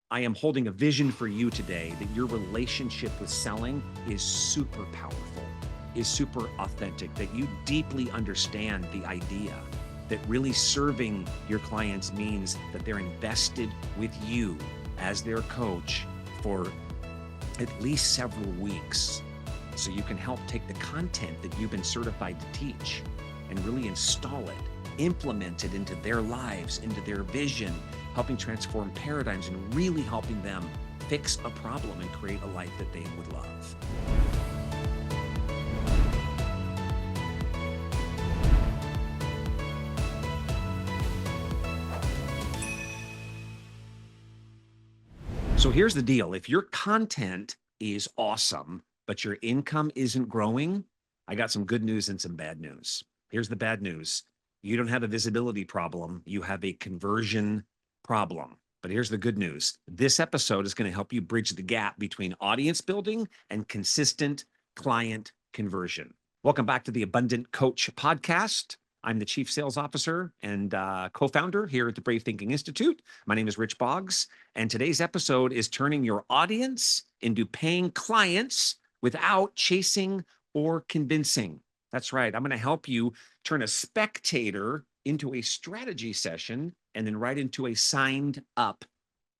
I am holding a vision for you today that your relationship with selling is super powerful, is super authentic, that you deeply understand the idea that really serving your clients means that they're invested with you as their coach for at least several weeks. So you can help take the content that you've been certified to teach and really install it, implement it into their lives, into their vision, helping transform paradigms and really helping them fix a problem and create a life that they would love. So here's the deal. If your content is awesome, but your income isn't growing, I got some good news and some bad news. Here's the bad news. You don't have a visibility problem. You have a conversion problem. But here's the good news. This episode is going to help you bridge the gap between audience building and consistent client conversion. Welcome back to the Abundant Coach podcast. I'm the Chief Sales Officer and co-founder here at the Brave Thinking Institute. My name is Rich Boggs, and today's episode is turning your audience into paying clients without chasing or convincing. That's right. I'm going to help you turn a spectator into a strategy session and then right into a signed up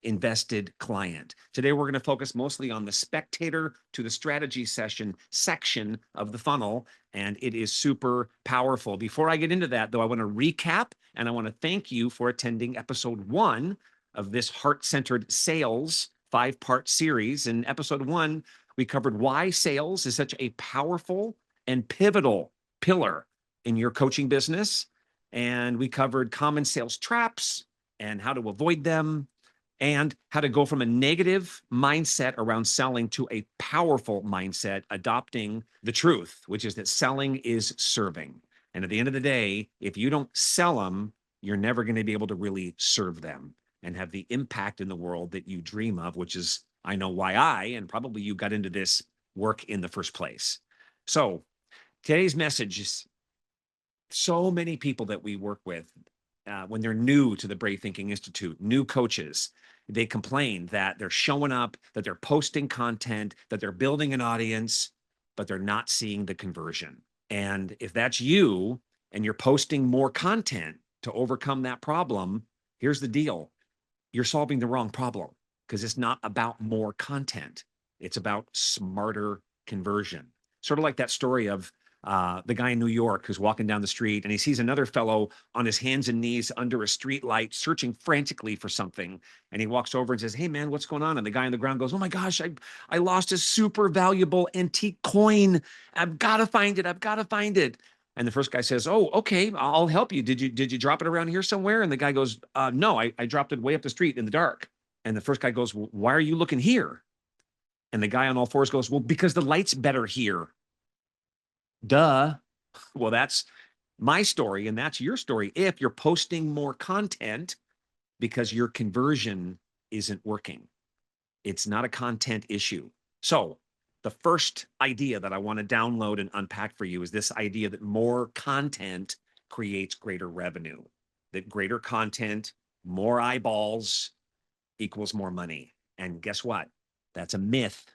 invested client. Today, we're going to focus mostly on the spectator to the strategy session section of the funnel, and it is super powerful. Before I get into that, though, I want to recap and I want to thank you for attending episode 1 of this heart-centered sales 5-part series. In episode 1, we covered why sales is such a powerful and pivotal pillar in your coaching business. And we covered common sales traps and how to avoid them, and how to go from a negative mindset around selling to a powerful mindset, adopting the truth, which is that selling is serving. And at the end of the day, if you don't sell them, you're never going to be able to really serve them and have the impact in the world that you dream of, which is, I know why I, and probably you got into this work in the first place. So today's message is so many people that we work with, when they're new to the Brave Thinking Institute, new coaches, they complain that they're showing up, that they're posting content, that they're building an audience, but they're not seeing the conversion. And if that's you and you're posting more content to overcome that problem, here's the deal. You're solving the wrong problem because it's not about more content. It's about smarter conversion. Sort of like that story of the guy in New York who's walking down the street and he sees another fellow on his hands and knees under a street light searching frantically for something. And he walks over and says, "Hey man, what's going on?" And the guy on the ground goes, "Oh my gosh, I lost a super valuable antique coin. I've got to find it. I've got to find it." And the first guy says, "Oh, okay, I'll help you. Did you drop it around here somewhere?" And the guy goes, "No, I dropped it way up the street in the dark." And the first guy goes, "Well, why are you looking here?" And the guy on all fours goes, "Well, because the light's better here." Duh. Well, that's my story, and that's your story if you're posting more content because your conversion isn't working. It's not a content issue. So the first idea that I want to download and unpack for you is this idea that more content creates greater revenue, that greater content, more eyeballs equals more money. And guess what? That's a myth.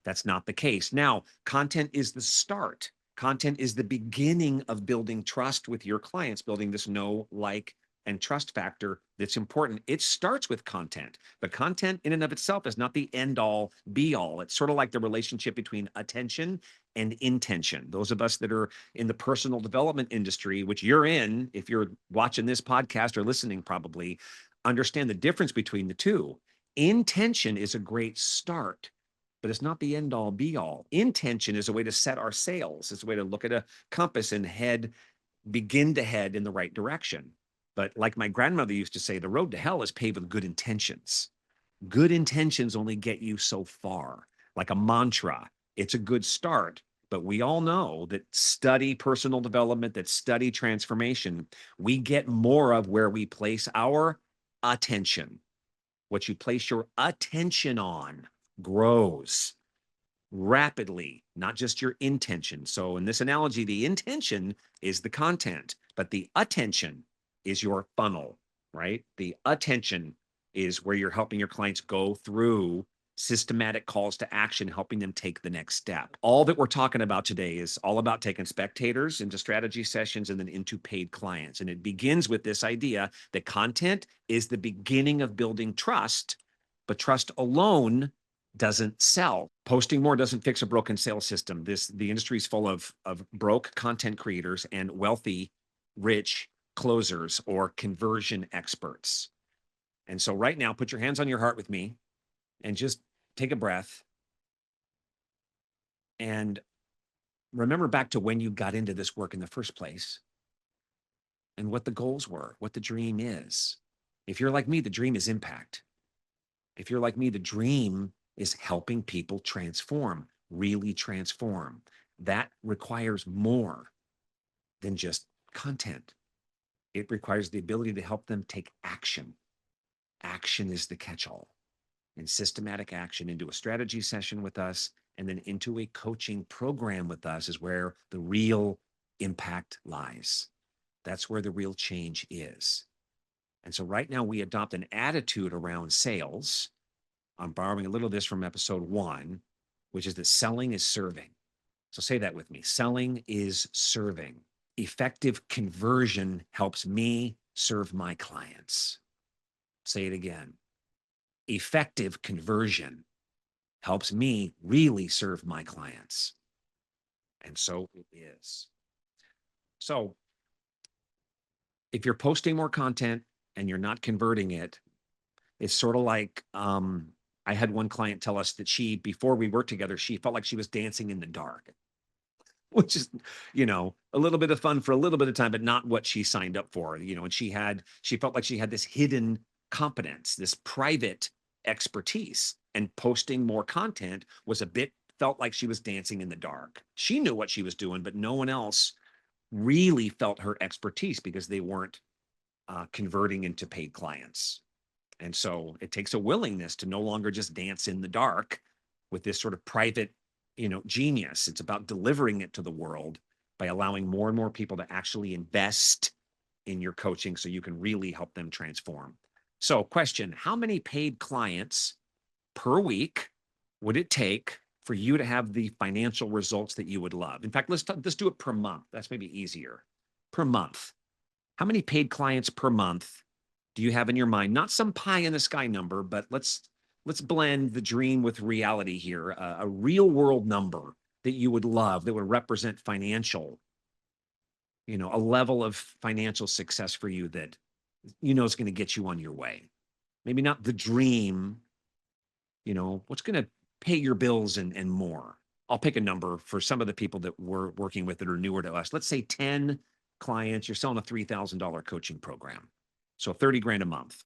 That's not the case. Now, content is the start. Content is the beginning of building trust with your clients, building this know, like, and trust factor that's important. It starts with content, but content in and of itself is not the end all be all. It's sort of like the relationship between attention and intention. Those of us that are in the personal development industry, which you're in, if you're watching this podcast or listening, probably understand the difference between the two. Intention is a great start, but it's not the end all be all. Intention is a way to set our sails. It's a way to look at a compass and begin to head in the right direction. But like my grandmother used to say, the road to hell is paved with good intentions. Good intentions only get you so far. Like a mantra, it's a good start. But we all know that study personal development, that study transformation, we get more of where we place our attention. What you place your attention on grows rapidly, not just your intention. So in this analogy, the intention is the content, but the attention is your funnel, right? The attention is where you're helping your clients go through systematic calls to action, helping them take the next step. All that we're talking about today is all about taking spectators into strategy sessions and then into paid clients. And it begins with this idea that content is the beginning of building trust, but trust alone doesn't sell. Posting more doesn't fix a broken sales system. The industry is full of broke content creators and wealthy, rich closers or conversion experts. And so right now, put your hands on your heart with me and just take a breath and remember back to when you got into this work in the first place and what the goals were, what the dream is. If you're like me, the dream is impact. If you're like me, the dream is helping people transform, really transform. That requires more than just content. It requires the ability to help them take action. Action is the catch-all. And systematic action into a strategy session with us and then into a coaching program with us is where the real impact lies. That's where the real change is. And so right now we adopt an attitude around sales. I'm borrowing a little of this from episode 1, which is that selling is serving. So say that with me. Selling is serving. Effective conversion helps me serve my clients. Say it again. Effective conversion helps me really serve my clients. And so it is. So if you're posting more content and you're not converting it, it's sort of like I had one client tell us that before we worked together, she felt like she was dancing in the dark, which is, a little bit of fun for a little bit of time, but not what she signed up for, and she felt like she had this hidden competence, this private expertise, and posting more content felt like she was dancing in the dark. She knew what she was doing, but no one else really felt her expertise because they weren't converting into paid clients. And so it takes a willingness to no longer just dance in the dark with this sort of private, genius. It's about delivering it to the world by allowing more and more people to actually invest in your coaching so you can really help them transform. So question, how many paid clients per week would it take for you to have the financial results that you would love? In fact, let's do it per month. That's maybe easier. Per month. How many paid clients per month do you have in your mind? Not some pie in the sky number, but let's blend the dream with reality here. A real world number that you would love that would represent financial, a level of financial success for you that is going to get you on your way. Maybe not the dream, what's going to pay your bills and more. I'll pick a number for some of the people that we're working with that are newer to us. Let's say 10 clients, you're selling a $3,000 coaching program. So 30 grand a month.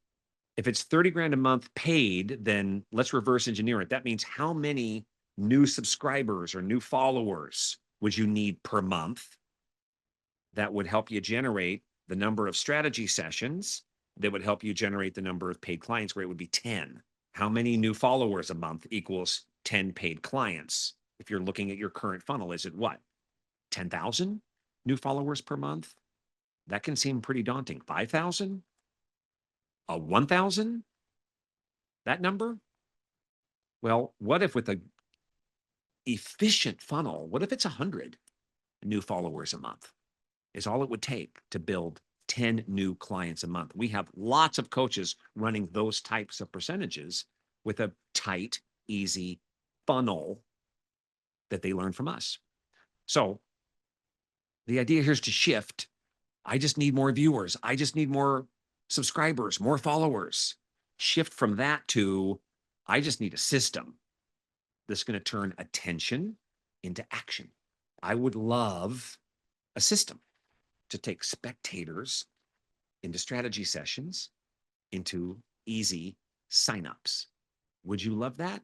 If it's 30 grand a month paid, then let's reverse engineer it. That means how many new subscribers or new followers would you need per month? That would help you generate the number of strategy sessions that would help you generate the number of paid clients, where it would be 10. How many new followers a month equals 10 paid clients? If you're looking at your current funnel, is it what? 10,000 new followers per month? That can seem pretty daunting. 5,000? 1,000? That number? Well, what if with a efficient funnel, what if it's 100 new followers a month? Is all it would take to build 10 new clients a month. We have lots of coaches running those types of percentages with a tight, easy funnel that they learn from us. So the idea here is to shift. I just need more viewers. I just need more subscribers, more followers. Shift from that to, I just need a system that's going to turn attention into action. I would love a system to take spectators into strategy sessions, into easy signups. Would you love that?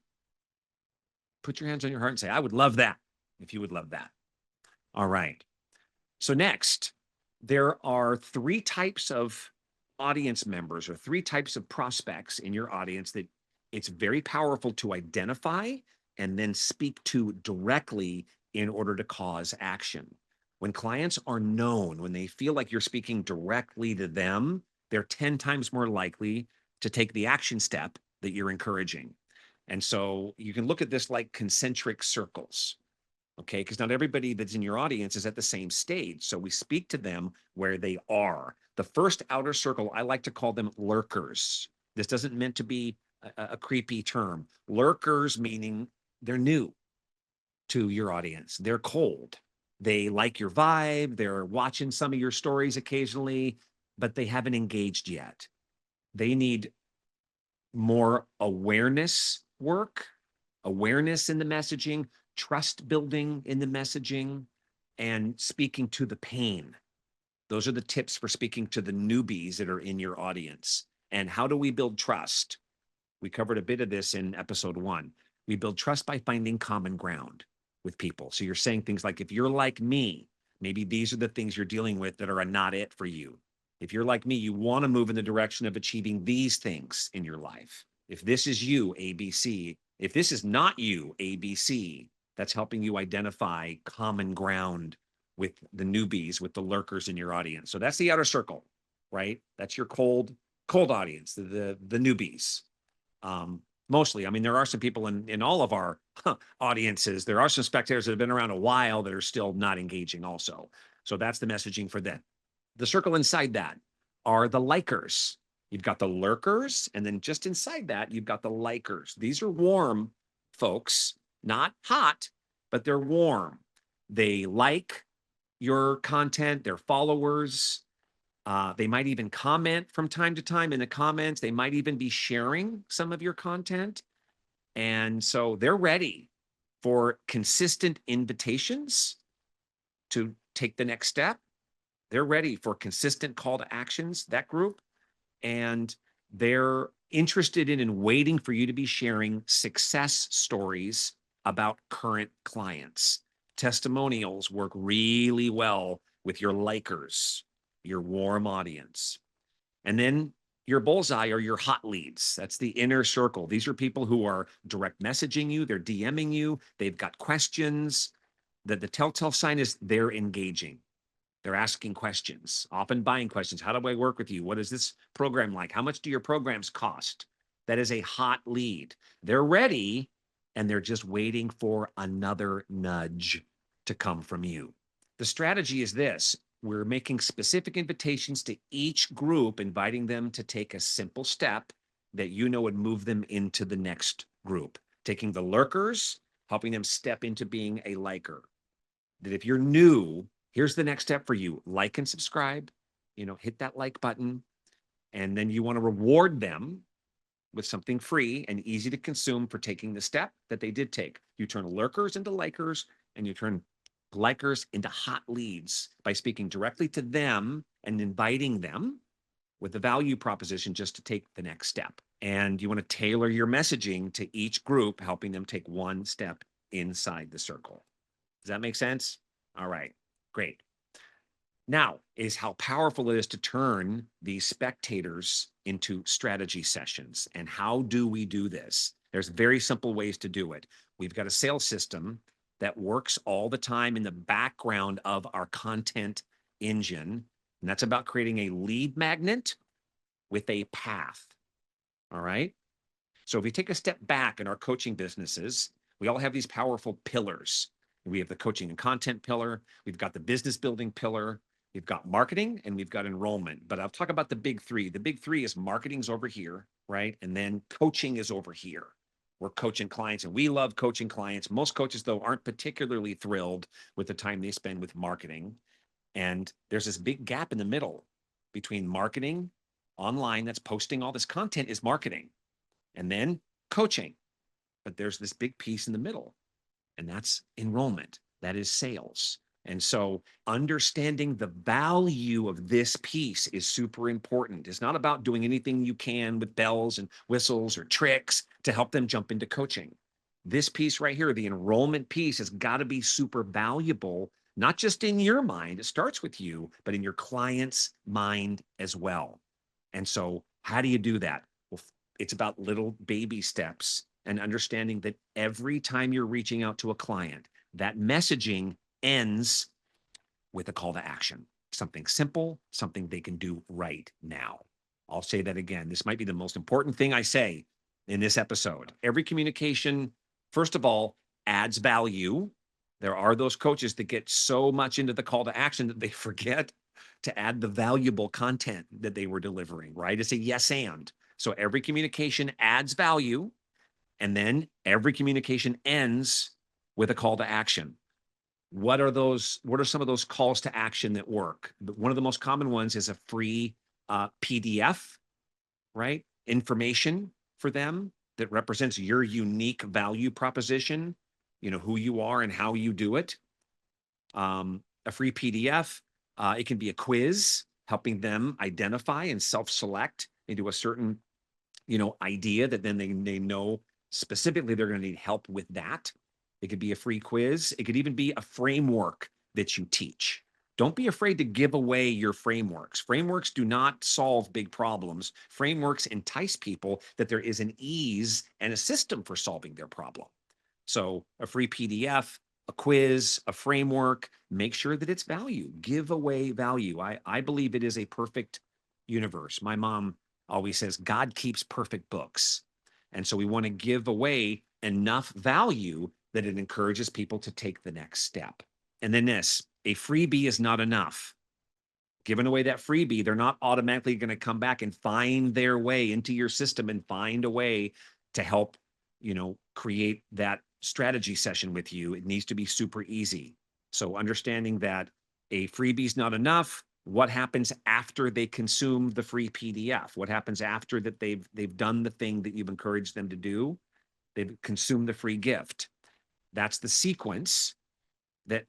Put your hands on your heart and say, I would love that, if you would love that. All right. So next, there are 3 types of audience members or 3 types of prospects in your audience that it's very powerful to identify and then speak to directly in order to cause action. When clients are known, when they feel like you're speaking directly to them, they're 10 times more likely to take the action step that you're encouraging. And so you can look at this like concentric circles, okay? Because not everybody that's in your audience is at the same stage. So we speak to them where they are. The first outer circle, I like to call them lurkers. This doesn't meant to be a creepy term. Lurkers meaning they're new to your audience. They're cold. They like your vibe. They're watching some of your stories occasionally, but they haven't engaged yet. They need more awareness work, awareness in the messaging, trust building in the messaging, and speaking to the pain. Those are the tips for speaking to the newbies that are in your audience. And how do we build trust? We covered a bit of this in episode 1. We build trust by finding common ground with people. So you're saying things like, if you're like me, maybe these are the things you're dealing with that are a not it for you. If you're like me, you want to move in the direction of achieving these things in your life. If this is you, ABC. If this is not you, ABC, that's helping you identify common ground with the newbies, with the lurkers in your audience. So that's the outer circle, right? That's your cold audience, the newbies. Mostly, I mean, there are some people in all of our audiences. There are some spectators that have been around a while that are still not engaging also. So that's the messaging for them. The circle inside that are the likers. You've got the lurkers, and then just inside that, you've got the likers. These are warm folks, not hot, but they're warm. They like your content, they're followers. They might even comment from time to time in the comments. They might even be sharing some of your content. And so they're ready for consistent invitations to take the next step. They're ready for consistent call to actions, that group. And they're interested in and waiting for you to be sharing success stories about current clients. Testimonials work really well with your likers, your warm audience. And then your bullseye are your hot leads. That's the inner circle. These are people who are direct messaging you, they're DMing you, they've got questions. The telltale sign is they're engaging. They're asking questions, often buying questions. How do I work with you? What is this program like? How much do your programs cost? That is a hot lead. They're ready, and they're just waiting for another nudge to come from you. The strategy is this. We're making specific invitations to each group, inviting them to take a simple step that you know would move them into the next group. Taking the lurkers, helping them step into being a liker. That if you're new, here's the next step for you. Like and subscribe, hit that like button. And then you want to reward them with something free and easy to consume for taking the step that they did take. You turn lurkers into likers, and you turn likers into hot leads by speaking directly to them and inviting them with the value proposition just to take the next step. And you want to tailor your messaging to each group, helping them take one step inside the circle. Does that make sense? All right, great. Now is how powerful it is to turn these spectators into strategy sessions. And how do we do this? There's very simple ways to do it. We've got a sales system that works all the time in the background of our content engine. And that's about creating a lead magnet with a path. All right. So if we take a step back in our coaching businesses, we all have these powerful pillars. We have the coaching and content pillar. We've got the business building pillar. We've got marketing and we've got enrollment. But I'll talk about the big three. The big three is marketing's over here, right? And then coaching is over here. We're coaching clients and we love coaching clients. Most coaches, though, aren't particularly thrilled with the time they spend with marketing. And there's this big gap in the middle between marketing online, that's posting all this content, is marketing, and then coaching. But there's this big piece in the middle, and that's enrollment. That is sales. And so understanding the value of this piece is super important. It's not about doing anything you can with bells and whistles or tricks to help them jump into coaching. This piece right here, the enrollment piece, has got to be super valuable, not just in your mind. It starts with you, but in your client's mind as well. And so how do you do that? Well, it's about little baby steps and understanding that every time you're reaching out to a client, that messaging ends with a call to action, something simple, something they can do right now. I'll say that again. This might be the most important thing I say in this episode. Every communication, first of all, adds value. There are those coaches that get so much into the call to action that they forget to add the valuable content that they were delivering, right? It's a yes and. So every communication adds value, and then every communication ends with a call to action. What are those? What are some of those calls to action that work? One of the most common ones is a free PDF, right? Information for them that represents your unique value proposition, who you are and how you do it. A free PDF. It can be a quiz helping them identify and self-select into a certain, idea that then they know specifically they're going to need help with that. It could be a free quiz. It could even be a framework that you teach. Don't be afraid to give away your frameworks. Frameworks do not solve big problems. Frameworks entice people that there is an ease and a system for solving their problem. So a free PDF, a quiz, a framework, make sure that it's value. Give away value. I believe it is a perfect universe. My mom always says, God keeps perfect books. And so we want to give away enough value that it encourages people to take the next step. And then this, a freebie is not enough. Giving away that freebie, they're not automatically going to come back and find their way into your system and find a way to help, create that strategy session with you. It needs to be super easy. So understanding that a freebie is not enough. What happens after they consume the free PDF? What happens after that they've done the thing that you've encouraged them to do? They've consumed the free gift. That's the sequence that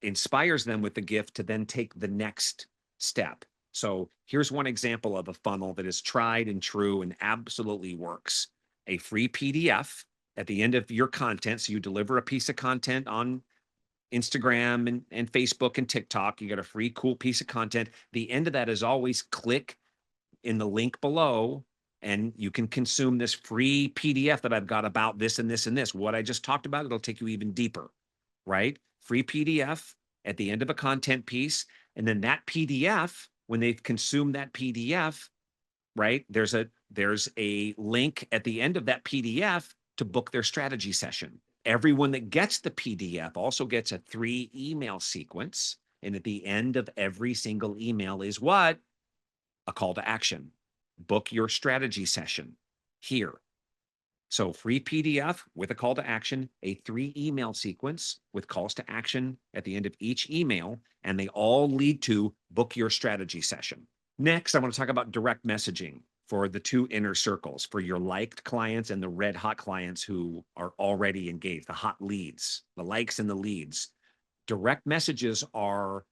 inspires them with the gift to then take the next step. So here's one example of a funnel that is tried and true and absolutely works. A free PDF at the end of your content. So you deliver a piece of content on Instagram and Facebook and TikTok. You got a free, cool piece of content. The end of that is always click in the link below and you can consume this free PDF that I've got about this and this and this. What I just talked about, it'll take you even deeper, right? Free PDF at the end of a content piece. And then that PDF, when they've consumed that PDF, right? There's a link at the end of that PDF to book their strategy session. Everyone that gets the PDF also gets a 3 email sequence. And at the end of every single email is what? A call to action. Book your strategy session here. So free PDF with a call to action, a 3 email sequence with calls to action at the end of each email, and they all lead to book your strategy session. Next, I want to talk about direct messaging for the 2 inner circles, for your liked clients and the red hot clients who are already engaged, the hot leads, the likes and the leads. Direct messages are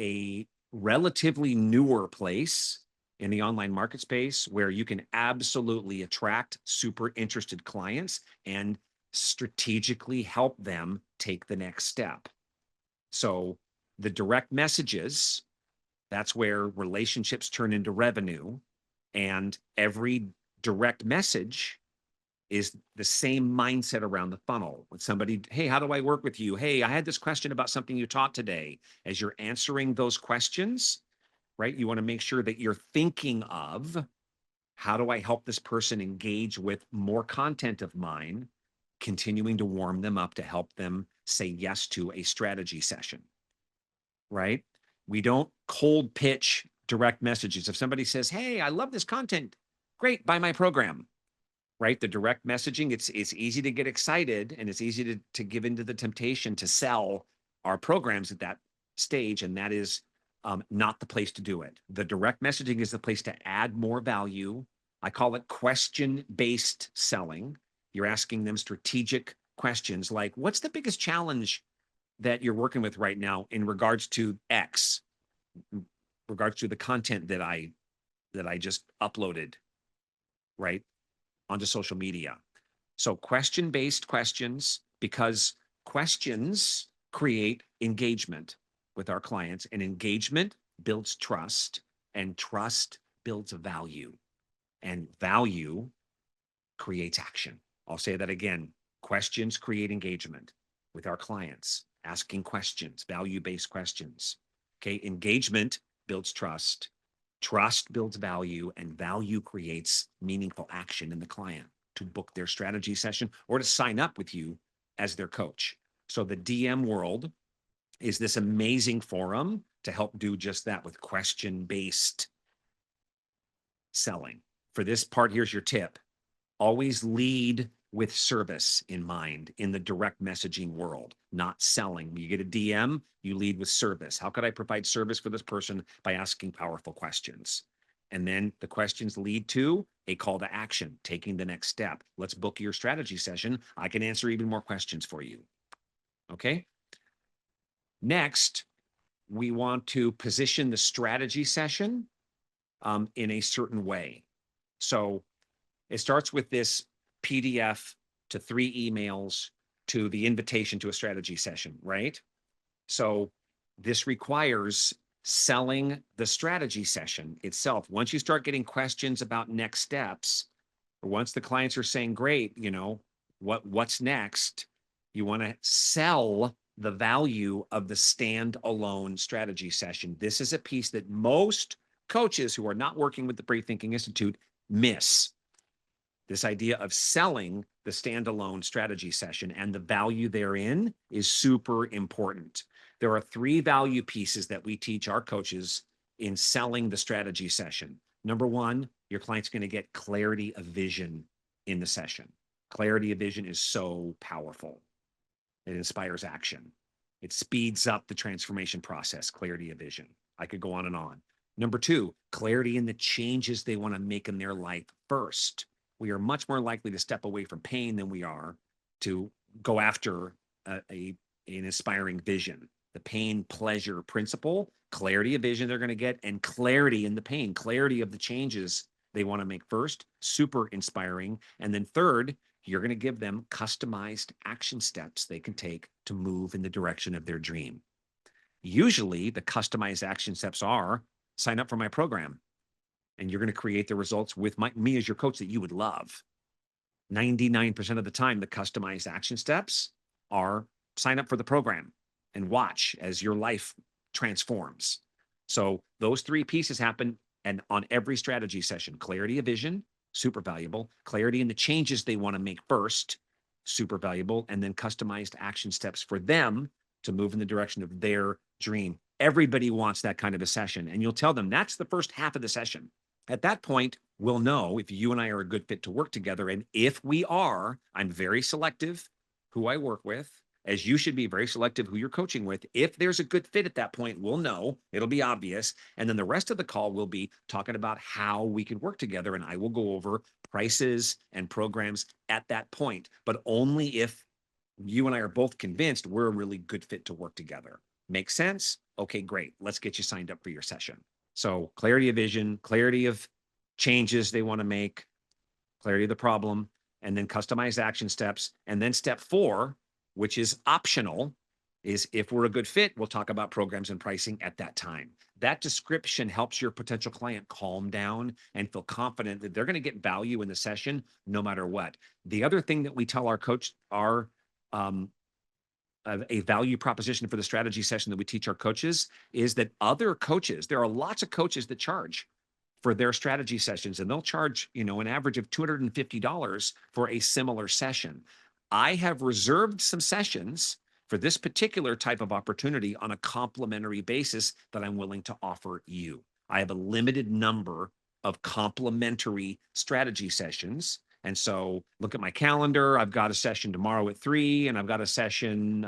a relatively newer place in the online market space where you can absolutely attract super interested clients and strategically help them take the next step. So the direct messages, that's where relationships turn into revenue. And every direct message is the same mindset around the funnel. When somebody, hey, how do I work with you? Hey, I had this question about something you taught today. As you're answering those questions, right? You want to make sure that you're thinking of how do I help this person engage with more content of mine, continuing to warm them up to help them say yes to a strategy session, right? We don't cold pitch direct messages. If somebody says, hey, I love this content, great, buy my program, right? The direct messaging, it's easy to get excited and it's easy to give into the temptation to sell our programs at that stage. And that is not the place to do it. The direct messaging is the place to add more value. I call it question-based selling. You're asking them strategic questions like, what's the biggest challenge that you're working with right now in regards to X, in regards to the content that I just uploaded, right, onto social media? So question-based questions, because questions create engagement with our clients, and engagement builds trust, and trust builds value, and value creates action. I'll say that again. Questions create engagement with our clients, asking questions, value-based questions. Okay, engagement builds trust. Trust builds value, and value creates meaningful action in the client to book their strategy session or to sign up with you as their coach. So the DM world is this amazing forum to help do just that with question-based selling. For this part, here's your tip. Always lead with service in mind in the direct messaging world, not selling. When you get a DM, you lead with service. How could I provide service for this person? By asking powerful questions. And then the questions lead to a call to action, taking the next step. Let's book your strategy session. I can answer even more questions for you. Okay. Next, we want to position the strategy session in a certain way. So it starts with this PDF to 3 emails to the invitation to a strategy session, right? So this requires selling the strategy session itself. Once you start getting questions about next steps, or once the clients are saying, great, what's next? You want to sell the value of the standalone strategy session. This is a piece that most coaches who are not working with the Brave Thinking Institute miss. This idea of selling the standalone strategy session and the value therein is super important. There are 3 value pieces that we teach our coaches in selling the strategy session. Number 1, your client's going to get clarity of vision in the session. Clarity of vision is so powerful. It inspires action. It speeds up the transformation process, clarity of vision. I could go on and on. Number 2, clarity in the changes they want to make in their life first. We are much more likely to step away from pain than we are to go after an inspiring vision. The pain pleasure principle, clarity of vision they're going to get, and clarity in the pain, clarity of the changes they want to make first, super inspiring. And then third, you're going to give them customized action steps they can take to move in the direction of their dream. Usually the customized action steps are sign up for my program. And you're going to create the results with me as your coach that you would love. 99% of the time, the customized action steps are sign up for the program and watch as your life transforms. So those 3 pieces happen and on every strategy session. Clarity of vision, super valuable. Clarity in the changes they want to make first, super valuable. And then customized action steps for them to move in the direction of their dream. Everybody wants that kind of a session. And you'll tell them that's the first half of the session. At that point, we'll know if you and I are a good fit to work together. And if we are, I'm very selective who I work with, as you should be very selective who you're coaching with. If there's a good fit at that point, we'll know. It'll be obvious. And then the rest of the call will be talking about how we can work together. And I will go over prices and programs at that point, but only if you and I are both convinced we're a really good fit to work together. Make sense? Okay, great. Let's get you signed up for your session. So clarity of vision, clarity of changes they want to make, clarity of the problem, and then customized action steps. And then step 4, which is optional, is if we're a good fit, we'll talk about programs and pricing at that time. That description helps your potential client calm down and feel confident that they're going to get value in the session no matter what. The other thing that we tell our coach, a value proposition for the strategy session that we teach our coaches is that other coaches, there are lots of coaches that charge for their strategy sessions, and they'll charge, an average of $250 for a similar session. I have reserved some sessions for this particular type of opportunity on a complimentary basis that I'm willing to offer you. I have a limited number of complimentary strategy sessions. And so look at my calendar. I've got a session tomorrow at 3, and I've got a session,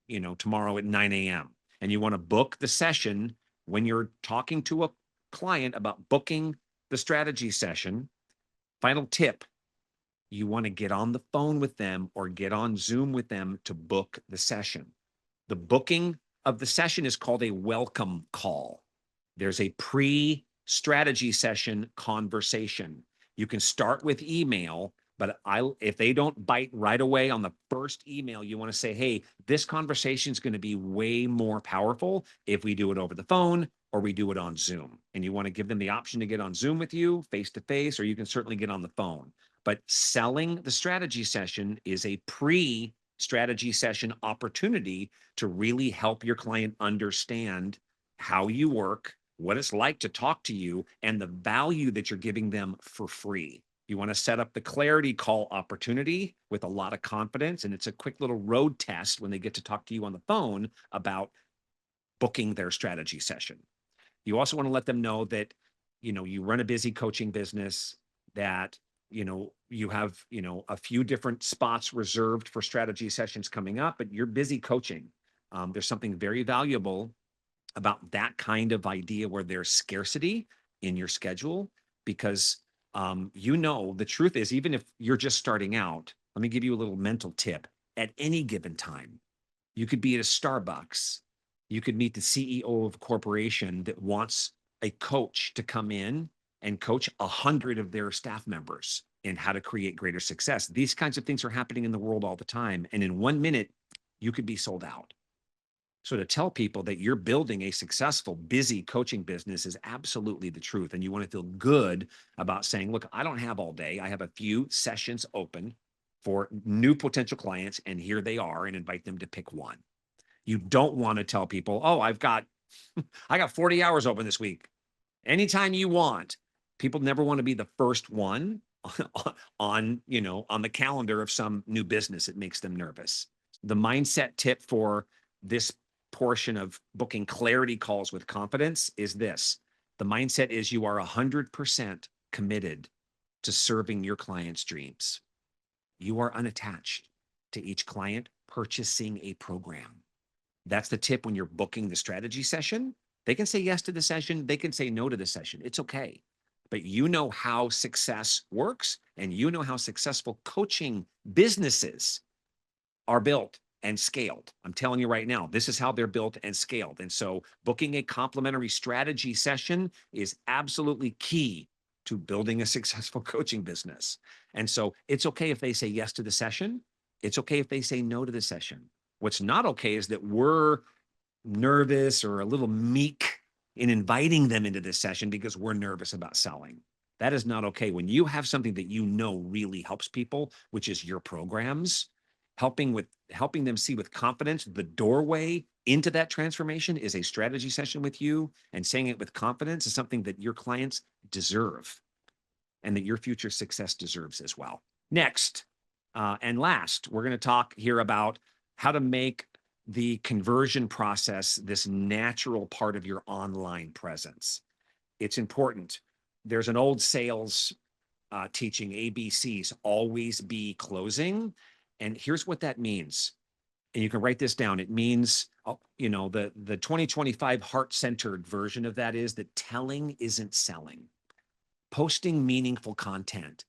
tomorrow at 9 a.m. And you want to book the session when you're talking to a client about booking the strategy session. Final tip, you want to get on the phone with them or get on Zoom with them to book the session. The booking of the session is called a welcome call. There's a pre-strategy session conversation. You can start with email, but if they don't bite right away on the first email, you want to say, hey, this conversation is going to be way more powerful if we do it over the phone or we do it on Zoom. And you want to give them the option to get on Zoom with you face-to-face, or you can certainly get on the phone. But selling the strategy session is a pre-strategy session opportunity to really help your client understand how you work, what it's like to talk to you, and the value that you're giving them for free. You want to set up the clarity call opportunity with a lot of confidence. And it's a quick little road test when they get to talk to you on the phone about booking their strategy session. You also want to let them know that, you run a busy coaching business, that, you have, a few different spots reserved for strategy sessions coming up, but you're busy coaching. There's something very valuable about that kind of idea where there's scarcity in your schedule because the truth is, even if you're just starting out, let me give you a little mental tip. At any given time, you could be at a Starbucks. You could meet the CEO of a corporation that wants a coach to come in and coach 100 of their staff members in how to create greater success. These kinds of things are happening in the world all the time. And in 1 minute, you could be sold out. So to tell people that you're building a successful, busy coaching business is absolutely the truth. And you want to feel good about saying, look, I don't have all day. I have a few sessions open for new potential clients, and here they are, and invite them to pick one. You don't want to tell people, oh, I got 40 hours open this week. Anytime you want. People never want to be the first one on the calendar of some new business. It makes them nervous. The mindset tip for this portion of booking clarity calls with confidence is this. The mindset is you are 100% committed to serving your client's dreams. You are unattached to each client purchasing a program. That's the tip when you're booking the strategy session. They can say yes to the session. They can say no to the session. It's okay. But you know how success works, and you know how successful coaching businesses are built and scaled. I'm telling you right now, this is how they're built and scaled. And so booking a complimentary strategy session is absolutely key to building a successful coaching business. And so it's okay if they say yes to the session. It's okay if they say no to the session. What's not okay is that we're nervous or a little meek in inviting them into this session because we're nervous about selling. That is not okay. When you have something that really helps people, which is your programs, helping them see with confidence the doorway into that transformation is a strategy session with you, and saying it with confidence is something that your clients deserve and that your future success deserves as well. Next, and last, we're going to talk here about how to make the conversion process this natural part of your online presence. It's important. There's an old sales teaching, ABCs, always be closing. And here's what that means. And you can write this down. It means, the 2025 heart-centered version of that is that telling isn't selling. Posting meaningful content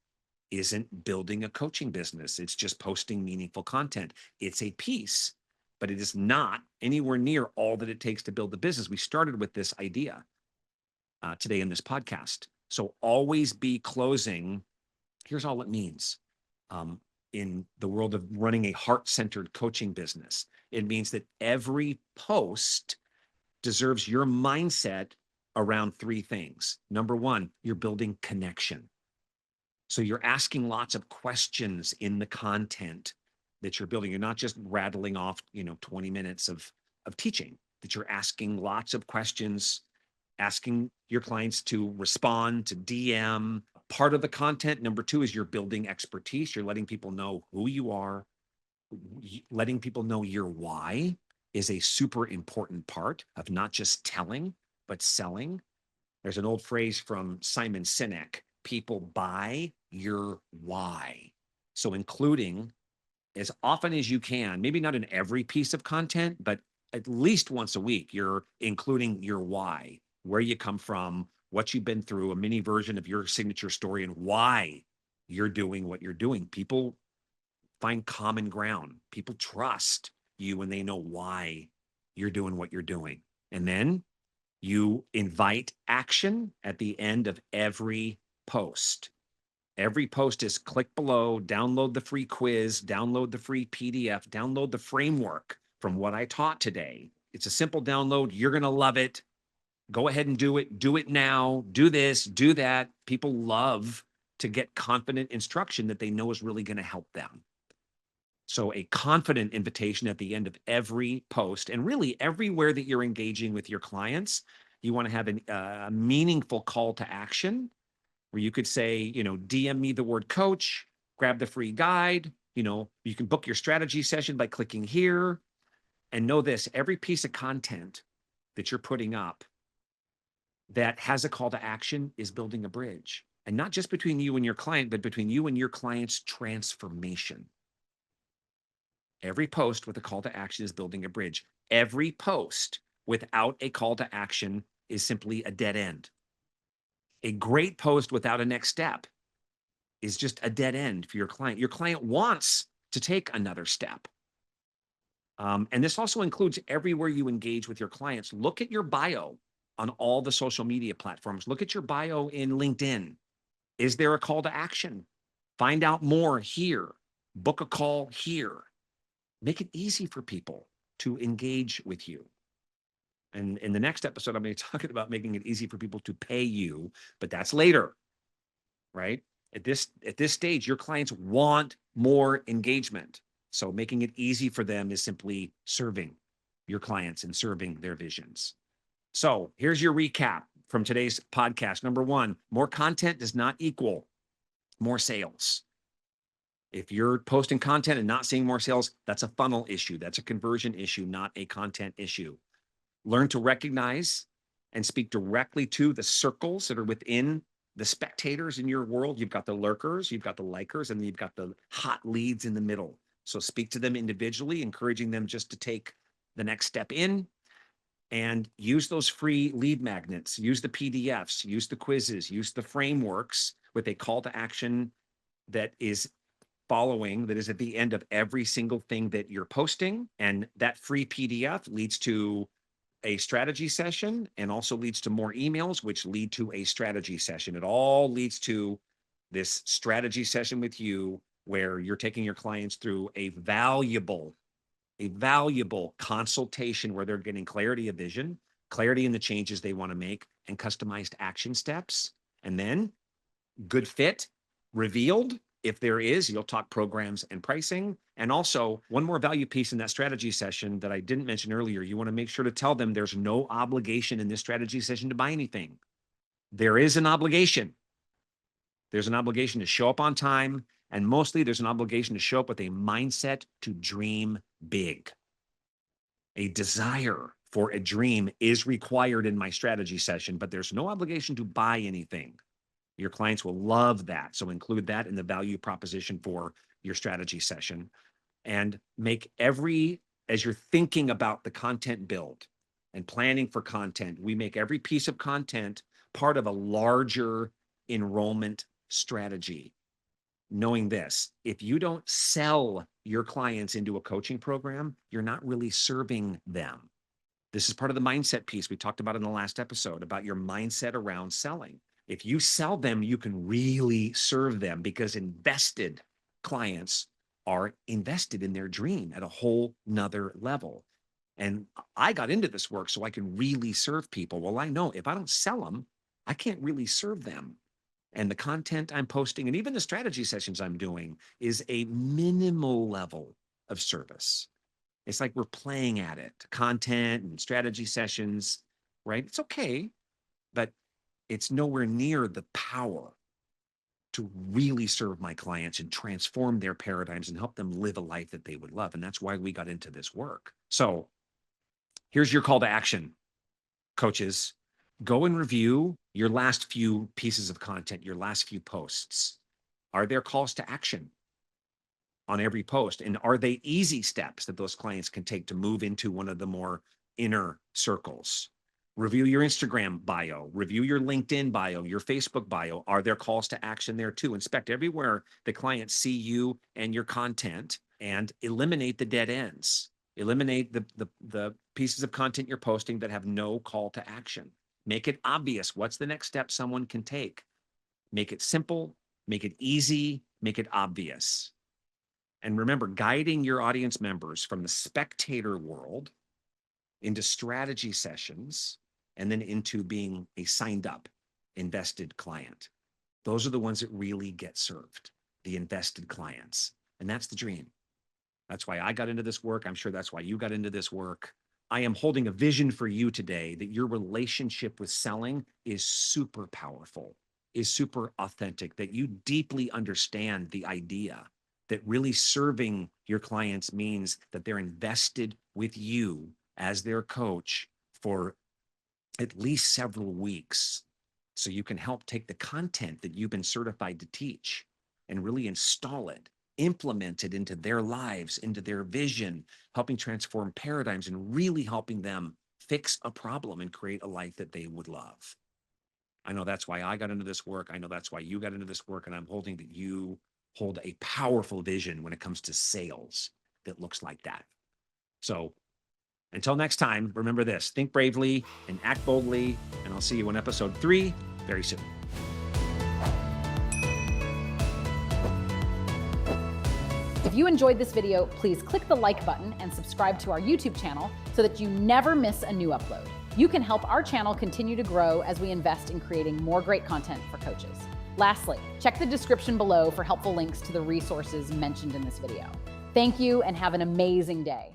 isn't building a coaching business. It's just posting meaningful content. It's a piece, but it is not anywhere near all that it takes to build the business. We started with this idea today in this podcast. So always be closing. Here's all it means. In the world of running a heart-centered coaching business, it means that every post deserves your mindset around three things. Number one, you're building connection. So you're asking lots of questions in the content that you're building. You're not just rattling off, 20 minutes of teaching, that you're asking lots of questions, asking your clients to respond, to DM. Part of the content, number two, is you're building expertise. You're letting people know who you are, letting people know your why is a super important part of not just telling, but selling. There's an old phrase from Simon Sinek: people buy your why. So including as often as you can, maybe not in every piece of content, but at least once a week, you're including your why, where you come from, what you've been through, a mini version of your signature story, and why you're doing what you're doing. People find common ground. People trust you when they know why you're doing what you're doing. And then you invite action at the end of every post. Every post is click below, download the free quiz, download the free PDF, download the framework from what I taught today. It's a simple download. You're going to love it. Go ahead and do it. Do it now. Do this, do that. People love to get confident instruction that they know is really going to help them. So a confident invitation at the end of every post, and really everywhere that you're engaging with your clients, You want to have a meaningful call to action where you could say, DM me the word coach, grab the free guide. You can book your strategy session by clicking here. And know this, every piece of content that you're putting up that has a call to action is building a bridge. And not just between you and your client, but between you and your client's transformation. Every post with a call to action is building a bridge. Every post without a call to action is simply a dead end. A great post without a next step is just a dead end for your client. Your client wants to take another step. And this also includes everywhere you engage with your clients. Look at your bio on all the social media platforms. Look at your bio in LinkedIn. Is there a call to action? Find out more here. Book a call here. Make it easy for people to engage with you. And in the next episode, I'm going to be talking about making it easy for people to pay you, but that's later, right? At this stage, your clients want more engagement. So making it easy for them is simply serving your clients and serving their visions. So here's your recap from today's podcast. Number one, more content does not equal more sales. If you're posting content and not seeing more sales, that's a funnel issue. That's a conversion issue, not a content issue. Learn to recognize and speak directly to the circles that are within the spectators in your world. You've got the lurkers, you've got the likers, and you've got the hot leads in the middle. So speak to them individually, encouraging them just to take the next step in, and use those free lead magnets, use the PDFs, use the quizzes, use the frameworks with a call to action that is that is at the end of every single thing that you're posting. And that free PDF leads to a strategy session and also leads to more emails, which lead to a strategy session. It all leads to this strategy session with you where you're taking your clients through a valuable consultation where they're getting clarity of vision, clarity in the changes they want to make, and customized action steps. And then good fit revealed. If there is, you'll talk programs and pricing. And also, one more value piece in that strategy session that I didn't mention earlier, you want to make sure to tell them there's no obligation in this strategy session to buy anything. There is an obligation. There's an obligation to show up on time. And mostly there's an obligation to show up with a mindset to dream big. A desire for a dream is required in my strategy session, but there's no obligation to buy anything. Your clients will love that. So include that in the value proposition for your strategy session, and as you're thinking about the content build and planning for content, we make every piece of content part of a larger enrollment strategy. Knowing this, if you don't sell your clients into a coaching program, you're not really serving them. This is part of the mindset piece we talked about in the last episode about your mindset around selling. If you sell them, you can really serve them because invested clients are invested in their dream at a whole nother level. And I got into this work so I can really serve people. Well, I know if I don't sell them, I can't really serve them. And the content I'm posting and even the strategy sessions I'm doing is a minimal level of service. It's like we're playing at it, content and strategy sessions, right? It's okay, but it's nowhere near the power to really serve my clients and transform their paradigms and help them live a life that they would love. And that's why we got into this work. So here's your call to action, coaches. Go and review your last few pieces of content, your last few posts. Are there calls to action on every post? And are they easy steps that those clients can take to move into one of the more inner circles? Review your Instagram bio, review your LinkedIn bio, your Facebook bio. Are there calls to action there too? Inspect everywhere the clients see you and your content and eliminate the dead ends. Eliminate the pieces of content you're posting that have no call to action. Make it obvious. What's the next step someone can take? Make it simple, make it easy, make it obvious. And remember, guiding your audience members from the spectator world into strategy sessions and then into being a signed up, invested client. Those are the ones that really get served, the invested clients. And that's the dream. That's why I got into this work. I'm sure that's why you got into this work. I am holding a vision for you today that your relationship with selling is super powerful, is super authentic, that you deeply understand the idea that really serving your clients means that they're invested with you as their coach for at least several weeks. So you can help take the content that you've been certified to teach and really install it, implement it into their lives, into their vision, helping transform paradigms and really helping them fix a problem and create a life that they would love. I know that's why I got into this work. I know that's why you got into this work. And I'm holding that you hold a powerful vision when it comes to sales that looks like that. So until next time, remember this, think bravely and act boldly. And I'll see you in episode 3 very soon. If you enjoyed this video, please click the like button and subscribe to our YouTube channel so that you never miss a new upload. You can help our channel continue to grow as we invest in creating more great content for coaches. Lastly, check the description below for helpful links to the resources mentioned in this video. Thank you and have an amazing day.